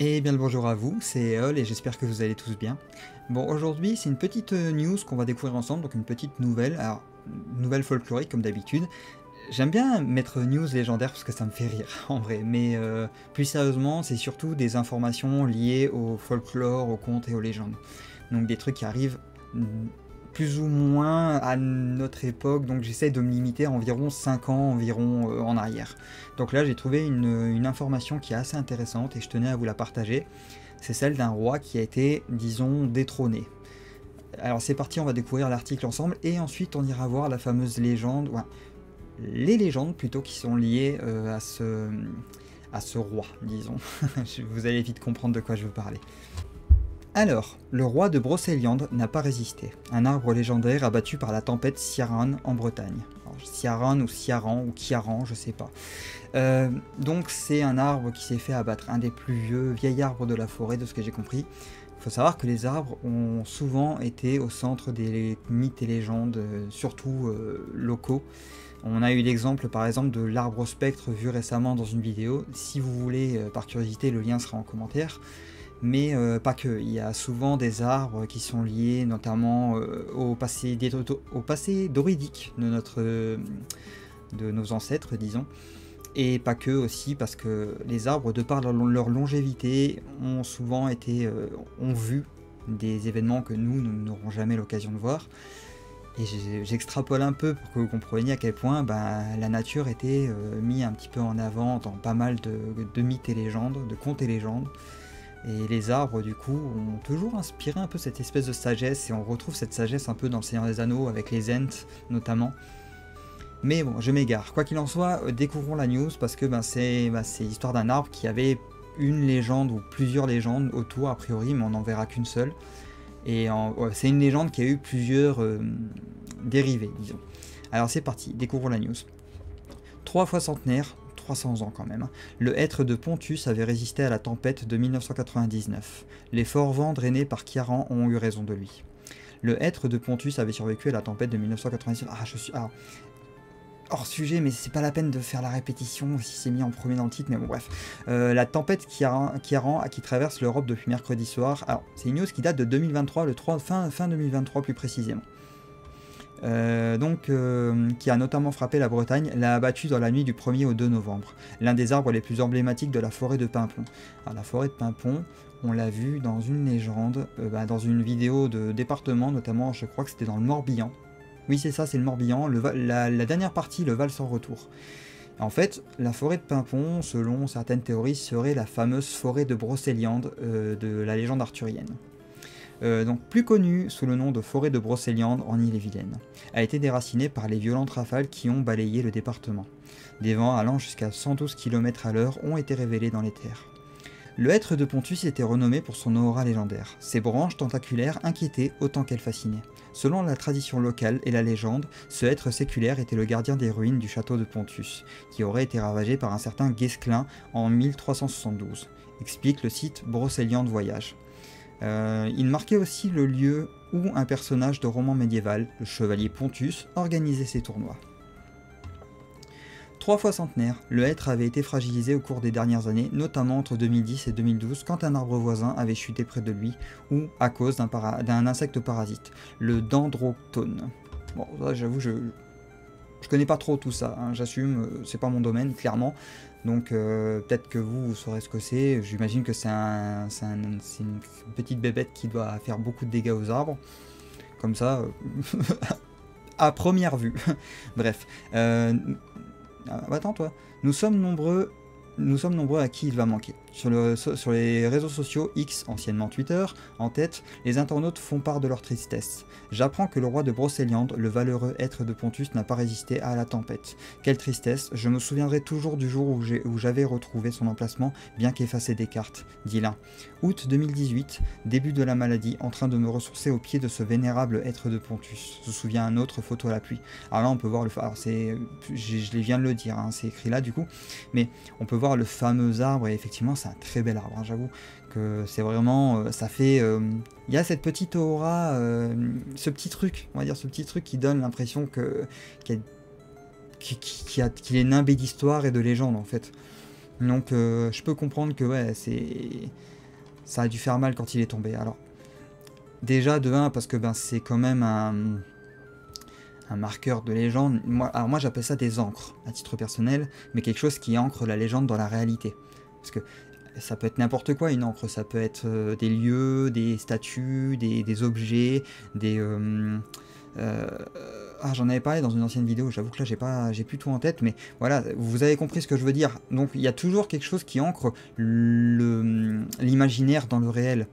Et bien le bonjour à vous, c'est Eol et j'espère que vous allez tous bien. Bon, aujourd'hui c'est une petite news qu'on va découvrir ensemble, donc une petite nouvelle, alors nouvelle folklorique comme d'habitude. J'aime bien mettre news légendaire parce que ça me fait rire en vrai, mais plus sérieusement c'est surtout des informations liées au folklore, aux contes et aux légendes. Donc des trucs qui arrivent plus ou moins à notre époque, donc j'essaie de me limiter à environ 5 ans environ en arrière. Donc là j'ai trouvé une information qui est assez intéressante et je tenais à vous la partager. C'est celle d'un roi qui a été, disons, détrôné. Alors c'est parti, on va découvrir l'article ensemble et ensuite on ira voir la fameuse légende, ouais, les légendes plutôt qui sont liées à ce roi, disons. Vous allez vite comprendre de quoi je veux parler. Alors, le roi de Brocéliande n'a pas résisté, un arbre légendaire abattu par la tempête Ciaran en Bretagne. Ciaran ou Ciaran ou Chiaran, je sais pas. Donc c'est un arbre qui s'est fait abattre, un des plus vieils arbres de la forêt, de ce que j'ai compris. Il faut savoir que les arbres ont souvent été au centre des mythes et légendes, surtout locaux. On a eu l'exemple par exemple de l'arbre spectre vu récemment dans une vidéo. Si vous voulez, par curiosité, le lien sera en commentaire. Mais pas que, il y a souvent des arbres qui sont liés notamment au passé druidique de nos ancêtres, disons. Et pas que aussi parce que les arbres, de par leur longévité, ont vu des événements que nous n'aurons jamais l'occasion de voir. Et j'extrapole un peu pour que vous compreniez à quel point la nature était mise un petit peu en avant dans pas mal de mythes et légendes, de contes et légendes. Et les arbres, du coup, ont toujours inspiré un peu cette espèce de sagesse, et on retrouve cette sagesse un peu dans le Seigneur des Anneaux, avec les Ents, notamment. Mais bon, je m'égare. Quoi qu'il en soit, découvrons la news, parce que c'est l'histoire d'un arbre qui avait une légende, ou plusieurs légendes autour, a priori, mais on n'en verra qu'une seule. Et c'est une légende qui a eu plusieurs dérivés, disons. Alors c'est parti, découvrons la news. 3 fois centenaire, 300 ans quand même, le hêtre de Pontus avait résisté à la tempête de 1999. Les forts vents drainés par Ciaran ont eu raison de lui. Le hêtre de Pontus avait survécu à la tempête de 1999. Ah, je suis hors sujet, mais c'est pas la peine de faire la répétition si c'est mis en premier dans le titre, mais bon bref. La tempête Ciaran qui traverse l'Europe depuis mercredi soir. Alors, c'est une news qui date de 2023, fin 2023 plus précisément. Qui a notamment frappé la Bretagne, l'a abattu dans la nuit du 1er au 2 novembre, l'un des arbres les plus emblématiques de la forêt de Paimpont. Alors, la forêt de Paimpont, on l'a vu dans une légende, dans une vidéo de département, notamment, je crois que c'était dans le Morbihan. Oui, c'est ça, c'est le Morbihan, la dernière partie, le Val sans retour. En fait, la forêt de Paimpont, selon certaines théories, serait la fameuse forêt de Brocéliande de la légende arthurienne. Donc plus connue sous le nom de forêt de Brocéliande en Ille-et-Vilaine, a été déracinée par les violentes rafales qui ont balayé le département. Des vents allant jusqu'à 112 km à l'heure ont été révélés dans les terres. Le hêtre de Pontus était renommé pour son aura légendaire. Ses branches tentaculaires inquiétaient autant qu'elles fascinaient. Selon la tradition locale et la légende, ce hêtre séculaire était le gardien des ruines du château de Pontus, qui aurait été ravagé par un certain Guesclin en 1372, explique le site Brocéliande Voyage. Il marquait aussi le lieu où un personnage de roman médiéval, le chevalier Pontus, organisait ses tournois. 3 fois centenaire, le hêtre avait été fragilisé au cours des dernières années, notamment entre 2010 et 2012, quand un arbre voisin avait chuté près de lui, ou à cause d'un insecte parasite, le dendroctone. Bon, ça, j'avoue, je connais pas trop tout ça, hein, j'assume, c'est pas mon domaine, clairement. Donc peut-être que vous saurez ce que c'est. J'imagine que c'est une petite bébête qui doit faire beaucoup de dégâts aux arbres. Comme ça, à première vue. Bref. Attends toi. Nous sommes nombreux à qui il va manquer. Sur les réseaux sociaux, X, anciennement Twitter, en tête, les internautes font part de leur tristesse. J'apprends que le roi de Brocéliande, le valeureux hêtre de Pontus, n'a pas résisté à la tempête. Quelle tristesse, je me souviendrai toujours du jour où j'avais retrouvé son emplacement, bien qu'effacé des cartes, dit l'un. Août 2018, début de la maladie, en train de me ressourcer au pied de ce vénérable hêtre de Pontus, se souvient un autre, photo à l'appui. Alors là, on peut voir alors je viens de le dire, hein, c'est écrit là du coup, mais on peut voir le fameux arbre, et effectivement, c'est un très bel arbre, hein, j'avoue que c'est vraiment, ça fait, il y a cette petite aura, ce petit truc, on va dire ce petit truc qui donne l'impression qu'il est nimbé d'histoire et de légende en fait. Donc je peux comprendre que ouais, ça a dû faire mal quand il est tombé. Alors déjà de 1 parce que ben, c'est quand même un marqueur de légende. Alors moi j'appelle ça des encres à titre personnel, mais quelque chose qui ancre la légende dans la réalité. Parce que ça peut être n'importe quoi une encre, ça peut être des lieux, des statues, des objets, j'en avais parlé dans une ancienne vidéo, j'avoue que là j'ai plus tout en tête, mais voilà, vous avez compris ce que je veux dire. Donc il y a toujours quelque chose qui ancre l'imaginaire dans le réel.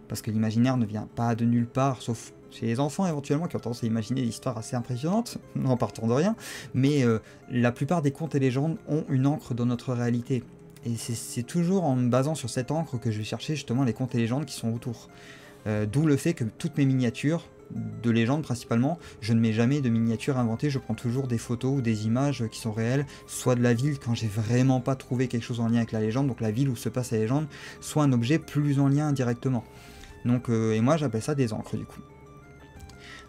Parce que l'imaginaire ne vient pas de nulle part, sauf chez les enfants éventuellement, qui ont tendance à imaginer des histoires assez impressionnantes, en partant de rien. Mais la plupart des contes et légendes ont une encre dans notre réalité. Et c'est toujours en me basant sur cette encre que je vais chercher justement les contes et légendes qui sont autour. D'où le fait que toutes mes miniatures, de légendes principalement, je ne mets jamais de miniatures inventées, je prends toujours des photos ou des images qui sont réelles, soit de la ville quand j'ai vraiment pas trouvé quelque chose en lien avec la légende, donc la ville où se passe la légende, soit un objet plus en lien indirectement. Donc, et moi j'appelle ça des encres du coup.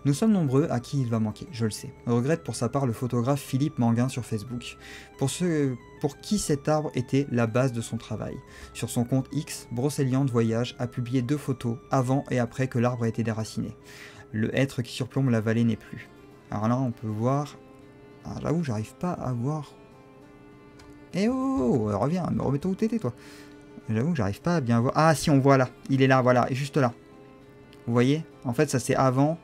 Nous sommes nombreux à qui il va manquer, je le sais. Regrette pour sa part le photographe Philippe Manguin sur Facebook, pour qui cet arbre était la base de son travail. Sur son compte X, Brocéliande Voyage a publié 2 photos avant et après que l'arbre a été déraciné. Le hêtre qui surplombe la vallée n'est plus. Alors là on peut voir... Alors j'avoue j'arrive pas à voir... Eh oh, reviens, me remets-toi où t'étais toi. J'avoue que j'arrive pas à bien voir... Ah si, on voit là, il est là, voilà, et juste là. Vous voyez? En fait ça c'est avant...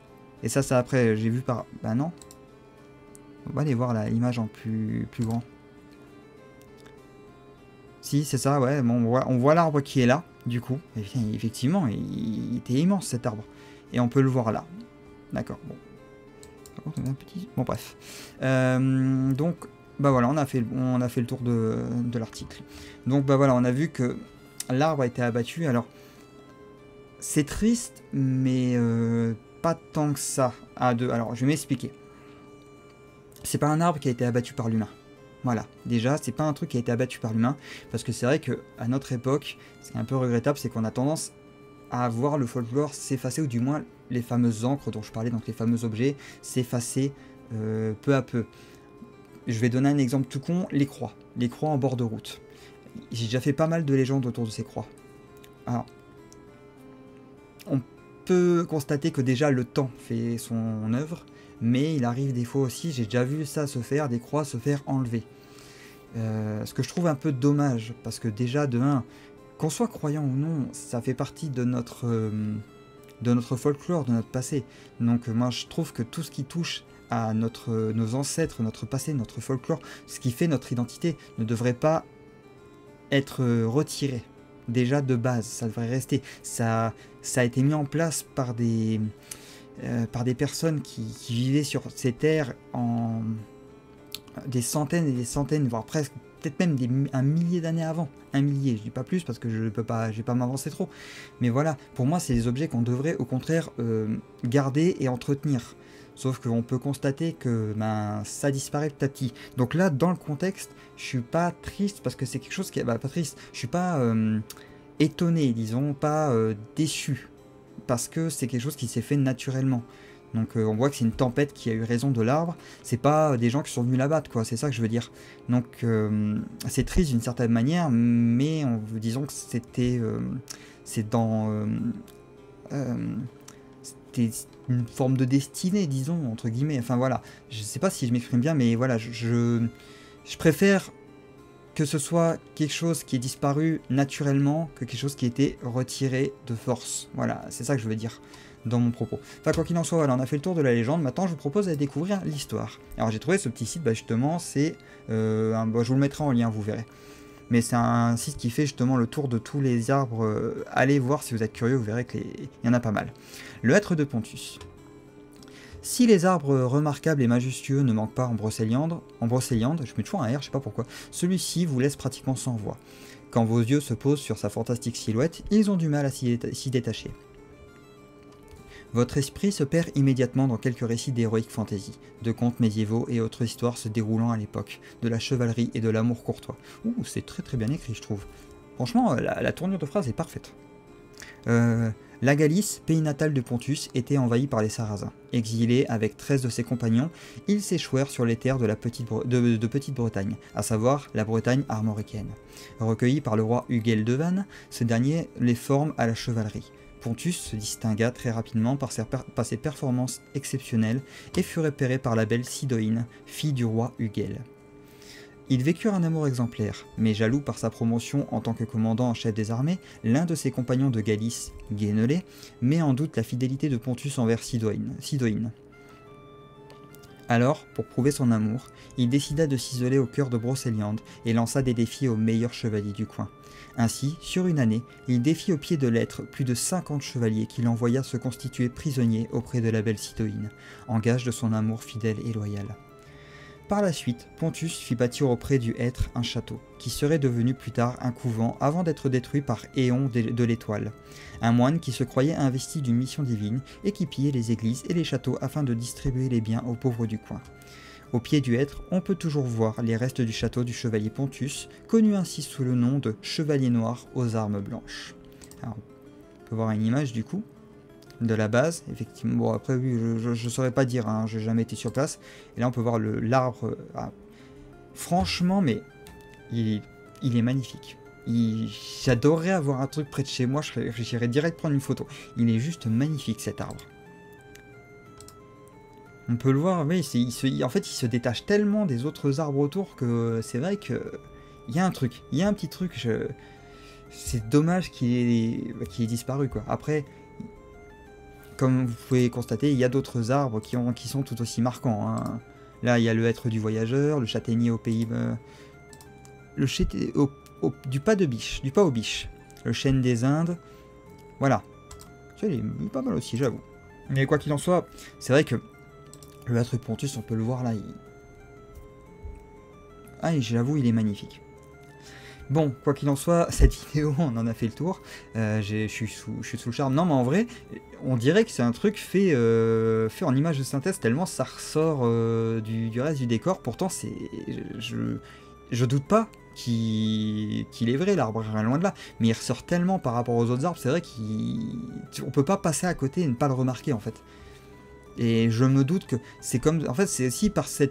Et ça, c'est après, j'ai vu par... Bah non. On va aller voir l'image en plus grand. Si, c'est ça, ouais. Bon, on voit l'arbre qui est là, du coup. Et bien, effectivement, il était immense cet arbre. Et on peut le voir là. D'accord, bon. Par contre, on a un petit... Bon, bref. Donc, bah voilà, on a fait le tour de l'article. Donc, bah voilà, on a vu que l'arbre a été abattu. Alors, c'est triste, mais... pas tant que ça. Alors, je vais m'expliquer. C'est pas un arbre qui a été abattu par l'humain. Voilà. Déjà, c'est pas un truc qui a été abattu par l'humain. Parce que c'est vrai qu'à notre époque, ce qui est un peu regrettable, c'est qu'on a tendance à voir le folklore s'effacer, ou du moins les fameuses encres dont je parlais, donc les fameux objets, s'effacer peu à peu. Je vais donner un exemple tout con, les croix. Les croix en bord de route. J'ai déjà fait pas mal de légendes autour de ces croix. Alors, on peut constater que déjà le temps fait son œuvre, mais il arrive des fois aussi, j'ai déjà vu ça se faire, des croix se faire enlever. Ce que je trouve un peu dommage, parce que déjà de 1, qu'on soit croyant ou non, ça fait partie de notre folklore, de notre passé. Donc moi je trouve que tout ce qui touche à nos ancêtres, notre passé, notre folklore, ce qui fait notre identité, ne devrait pas être retiré. Déjà de base, ça devrait rester. Ça a été mis en place par des personnes qui vivaient sur ces terres en des centaines et des centaines, voire presque, peut-être même un millier d'années avant. Un millier, je dis pas plus parce que je vais pas m'avancer trop. Mais voilà, pour moi, c'est des objets qu'on devrait au contraire garder et entretenir. Sauf qu'on peut constater que ça disparaît petit à petit. Donc là, dans le contexte, je suis pas triste parce que c'est quelque chose qui est... pas triste, je suis pas étonné, disons, pas déçu. Parce que c'est quelque chose qui s'est fait naturellement. Donc on voit que c'est une tempête qui a eu raison de l'arbre. C'est pas des gens qui sont venus l'abattre, quoi. C'est ça que je veux dire. Donc c'est triste d'une certaine manière, mais disons que c'était... c'était une forme de destinée, disons, entre guillemets. Enfin voilà, je sais pas si je m'exprime bien, mais voilà, je préfère que ce soit quelque chose qui est disparu naturellement que quelque chose qui a été retiré de force. Voilà, c'est ça que je veux dire dans mon propos. Enfin, quoi qu'il en soit, voilà, on a fait le tour de la légende. Maintenant, je vous propose d'aller découvrir l'histoire. Alors, j'ai trouvé ce petit site, justement, c'est... je vous le mettrai en lien, vous verrez. Mais c'est un site qui fait justement le tour de tous les arbres. Allez voir si vous êtes curieux, vous verrez qu'il y en a pas mal. Le hêtre de Pontus. Si les arbres remarquables et majestueux ne manquent pas en Brocéliande, je mets toujours un R, je sais pas pourquoi, celui-ci vous laisse pratiquement sans voix. Quand vos yeux se posent sur sa fantastique silhouette, ils ont du mal à s'y détacher. Votre esprit se perd immédiatement dans quelques récits d'héroïque fantasy, de contes médiévaux et autres histoires se déroulant à l'époque, de la chevalerie et de l'amour courtois. Ouh, c'est très très bien écrit, je trouve. Franchement, la tournure de phrase est parfaite. La Galice, pays natal de Pontus, était envahie par les Sarrasins. Exilé avec 13 de ses compagnons, ils s'échouèrent sur les terres de Petite-Bretagne, à savoir la Bretagne armoricaine. Recueillis par le roi Huguel de Vannes, ce dernier les forme à la chevalerie. Pontus se distingua très rapidement par ses performances exceptionnelles et fut repéré par la belle Sidoine, fille du roi Huguel. Ils vécurent un amour exemplaire, mais jaloux par sa promotion en tant que commandant en chef des armées, l'un de ses compagnons de Galice, Guénolé, met en doute la fidélité de Pontus envers Sidoine. Alors, pour prouver son amour, il décida de s'isoler au cœur de Brocéliande et lança des défis aux meilleurs chevaliers du coin. Ainsi, sur une année, il défie au pied de lettres plus de 50 chevaliers qu'il envoya se constituer prisonniers auprès de la belle Sidoine, en gage de son amour fidèle et loyal. Par la suite, Pontus fit bâtir auprès du Hêtre un château, qui serait devenu plus tard un couvent avant d'être détruit par Éon de l'Étoile, un moine qui se croyait investi d'une mission divine et qui pillait les églises et les châteaux afin de distribuer les biens aux pauvres du coin. Au pied du Hêtre, on peut toujours voir les restes du château du chevalier Pontus, connu ainsi sous le nom de Chevalier Noir aux armes blanches. Alors, on peut voir une image du coup de la base, effectivement. Bon, après, oui, je ne saurais pas dire, hein, j'ai jamais été sur place. Et là, on peut voir l'arbre. Franchement, mais il est magnifique. J'adorerais avoir un truc près de chez moi, j'irais direct prendre une photo. Il est juste magnifique cet arbre. On peut le voir, mais en fait, il se détache tellement des autres arbres autour que c'est vrai que il y a un truc, il y a un petit truc. C'est dommage qu'il ait disparu, quoi. Après, comme vous pouvez constater, il y a d'autres arbres qui sont tout aussi marquants, hein. Là, il y a le hêtre du voyageur, le châtaignier au pays... du pas aux biches. Le chêne des Indes. Voilà. Il est pas mal aussi, j'avoue. Mais quoi qu'il en soit, c'est vrai que le hêtre de Pontus, on peut le voir là. J'avoue, il est magnifique. Bon, quoi qu'il en soit, cette vidéo, on en a fait le tour. Je suis sous le charme. Non, mais en vrai, on dirait que c'est un truc fait en image de synthèse, tellement ça ressort du reste du décor. Pourtant, je doute pas qu'il est vrai, l'arbre, loin de là. Mais il ressort tellement par rapport aux autres arbres, c'est vrai qu'on peut pas passer à côté et ne pas le remarquer, en fait. Et je me doute que c'est comme... En fait, c'est aussi par ces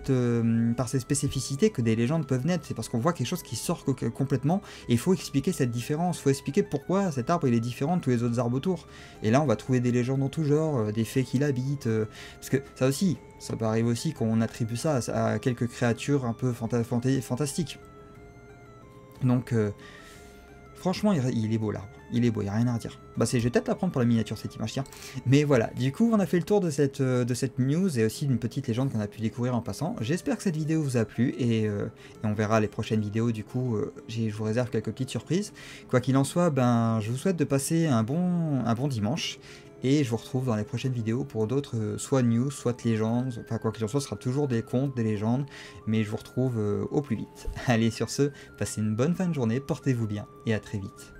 spécificités que des légendes peuvent naître. C'est parce qu'on voit quelque chose qui sort complètement. Et il faut expliquer cette différence. Il faut expliquer pourquoi cet arbre il est différent de tous les autres arbres autour. Et là, on va trouver des légendes en tout genre, des fées qui l'habitent. Parce que ça aussi, ça peut arriver aussi qu'on attribue ça à quelques créatures un peu fantastiques. Donc... franchement, il est beau l'arbre. Il est beau, il n'y a rien à redire. Je vais peut-être la prendre pour la miniature cette image, tiens. Mais voilà, du coup, on a fait le tour de cette news et aussi d'une petite légende qu'on a pu découvrir en passant. J'espère que cette vidéo vous a plu et on verra les prochaines vidéos. Du coup, je vous réserve quelques petites surprises. Quoi qu'il en soit, je vous souhaite de passer un bon dimanche. Et je vous retrouve dans les prochaines vidéos pour d'autres, soit news, soit légendes. Enfin, quoi qu'il en soit, ce sera toujours des contes, des légendes. Mais je vous retrouve au plus vite. Allez, sur ce, passez une bonne fin de journée, portez-vous bien et à très vite.